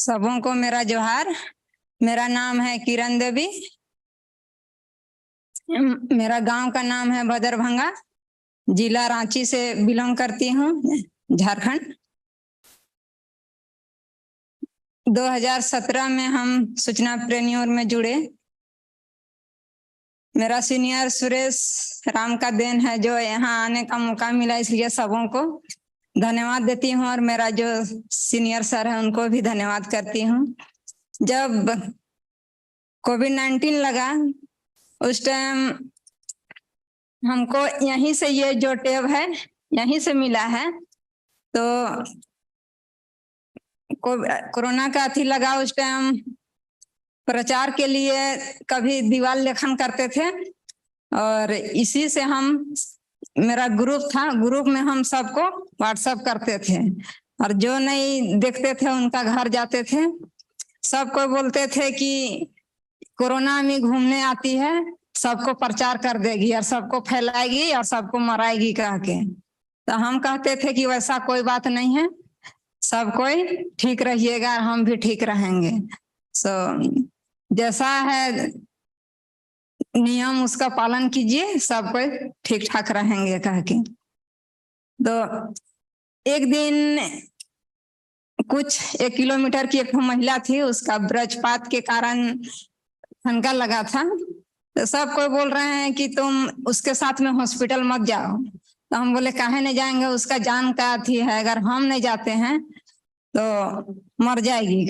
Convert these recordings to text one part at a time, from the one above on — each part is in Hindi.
सबों को मेरा जोहार। मेरा नाम है किरण देवी। मेरा गांव का नाम है भदरभंगा। जिला रांची से बिलोंग करती हूँ, झारखंड। 2017 में हम सूचना प्रेन्योर में जुड़े। मेरा सीनियर सुरेश राम का देन है जो यहाँ आने का मौका मिला, इसलिए सबों को धन्यवाद देती हूँ और मेरा जो सीनियर सर है उनको भी धन्यवाद करती हूँ। जब कोविड-19 लगा उस टाइम हमको यहीं से ये जो टेब है यहीं से मिला है। तो कोरोना का अथी लगा उस टाइम प्रचार के लिए कभी दीवार लेखन करते थे और इसी से हम, मेरा ग्रुप था, ग्रुप में हम सबको व्हाट्सएप करते थे और जो नहीं देखते थे उनका घर जाते थे। सबको बोलते थे कि कोरोना में घूमने आती है, सबको प्रचार कर देगी और सबको फैलाएगी और सबको मराएगी कह के। तो हम कहते थे कि वैसा कोई बात नहीं है, सब कोई ठीक रहिएगा, हम भी ठीक रहेंगे। जैसा है नियम उसका पालन कीजिए, सब कोई ठीक ठाक रहेंगे कह के। तो एक दिन कुछ 1 किलोमीटर की एक महिला थी, उसका वज्रपात के कारण ठनका लगा था। तो सब कोई बोल रहे हैं कि तुम उसके साथ में हॉस्पिटल मत जाओ। तो हम बोले काहे नहीं जाएंगे, उसका जान का अथी है, अगर हम नहीं जाते हैं तो मर जाएगी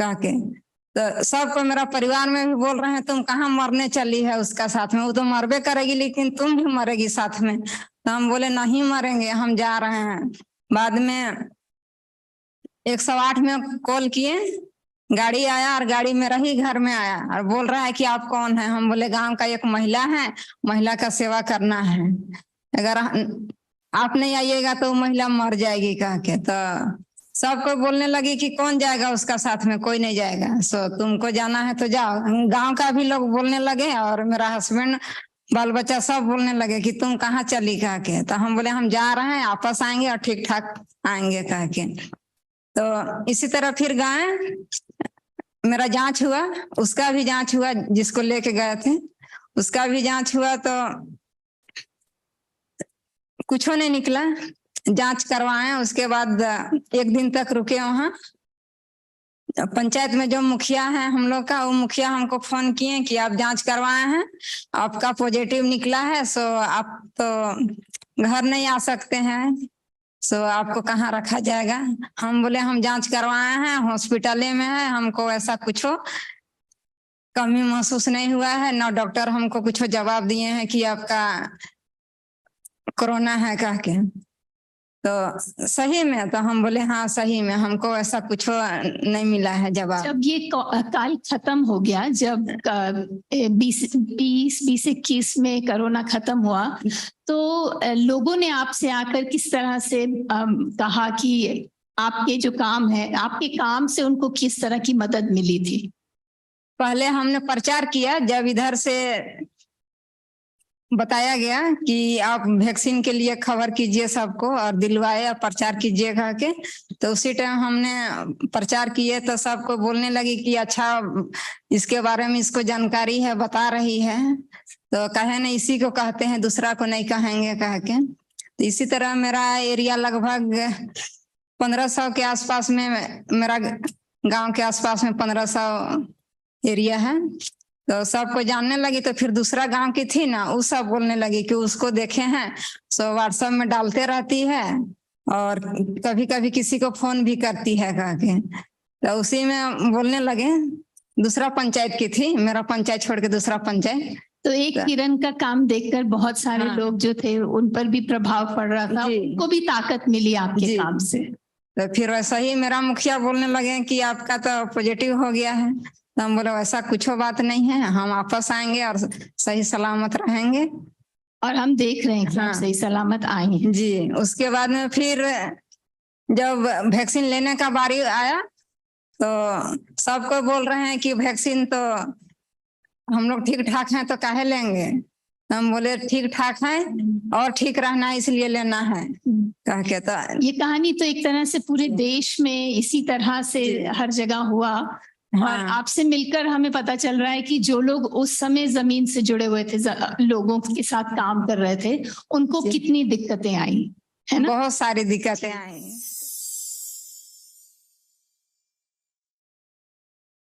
कह के। तो सबको मेरा परिवार में भी बोल रहे हैं तुम कहाँ मरने चली है उसका साथ में, वो तो मरबे करेगी लेकिन तुम भी मरेगी साथ में। तो हम बोले नहीं मरेंगे, हम जा रहे हैं। बाद में 108 में कॉल किए, गाड़ी आया और गाड़ी मेरा ही घर में आया और बोल रहा है कि आप कौन है। हम बोले गांव का एक महिला है, महिला का सेवा करना है, अगर आप नहीं आइएगा तो महिला मर जाएगी कह के। तो सबको बोलने लगी कि कौन जाएगा उसका साथ में, कोई नहीं जाएगा, तुमको जाना है तो जाओ। गांव का भी लोग बोलने लगे और मेरा हस्बैंड, बाल बच्चा सब बोलने लगे कि तुम कहाँ चली कह के। तो हम बोले हम जा रहे हैं, आपस आएंगे और ठीक ठाक आएंगे कह के। तो इसी तरह फिर गए, मेरा जांच हुआ, उसका भी जांच हुआ, जिसको लेके गए थे उसका भी जांच हुआ। तो कुछ नहीं निकला, जांच करवाए। उसके बाद 1 दिन तक रुके वहां। पंचायत में जो मुखिया है हम लोग का, वो मुखिया हमको फोन किए कि आप जांच करवाए हैं, आपका पॉजिटिव निकला है, सो आप तो घर नहीं आ सकते हैं, सो आपको कहाँ रखा जाएगा। हम बोले हम जांच करवाए हैं, हॉस्पिटल में है, हमको ऐसा कुछ कमी महसूस नहीं हुआ है, ना डॉक्टर हमको कुछ जवाब दिए हैं कि आपका कोरोना है कह के। तो सही में, तो हम बोले हाँ सही में, हमको ऐसा कुछ नहीं मिला है जवाब। जब ये काल खत्म हो गया, जब 2021 में कोरोना खत्म हुआ, तो लोगों ने आपसे आकर किस तरह से कहा कि आपके जो काम है, आपके काम से उनको किस तरह की मदद मिली थी? पहले हमने प्रचार किया, जब इधर से बताया गया कि आप वैक्सीन के लिए खबर कीजिए सबको और दिलवाए और प्रचार कीजिए कह के, तो उसी टाइम हमने प्रचार किए। तो सबको बोलने लगी कि अच्छा इसके बारे में इसको जानकारी है, बता रही है, तो कहे नहीं इसी को कहते हैं, दूसरा को नहीं कहेंगे कह के। तो इसी तरह मेरा एरिया लगभग 1500 के आसपास में, मेरा गांव के आसपास में 1500 एरिया है। तो सबको जानने लगी। तो फिर दूसरा गांव की थी ना, वो सब बोलने लगी कि उसको देखे हैं, सो व्हाट्सएप में डालते रहती है और कभी कभी किसी को फोन भी करती है कह के। तो उसी में बोलने लगे। दूसरा पंचायत की थी, मेरा पंचायत छोड़ के दूसरा पंचायत। तो एक किरण का काम देखकर बहुत सारे लोग जो थे उन पर भी प्रभाव पड़ रहा था, उनको भी ताकत मिली आपके काम से। तो फिर वैसा ही मेरा मुखिया बोलने लगे कि आपका तो पॉजिटिव हो गया है। तो हम बोले वैसा कुछ बात नहीं है, हम वापस आएंगे और सही सलामत रहेंगे, और हम देख रहे हैं कि आप सही सलामत आएंगे जी। उसके बाद में फिर जब वैक्सीन लेने का बारी आया तो सबको बोल रहे हैं कि वैक्सीन तो हम लोग ठीक ठाक हैं तो काहे लेंगे। तो हम बोले ठीक ठाक है और ठीक रहना है इसलिए लेना है कह के। तो ये कहानी तो एक तरह से पूरे देश में इसी तरह से हर जगह हुआ। और हाँ। आपसे मिलकर हमें पता चल रहा है कि जो लोग उस समय जमीन से जुड़े हुए थे, लोगों के साथ काम कर रहे थे, उनको कितनी दिक्कतें आई, है ना? बहुत सारी दिक्कतें आई।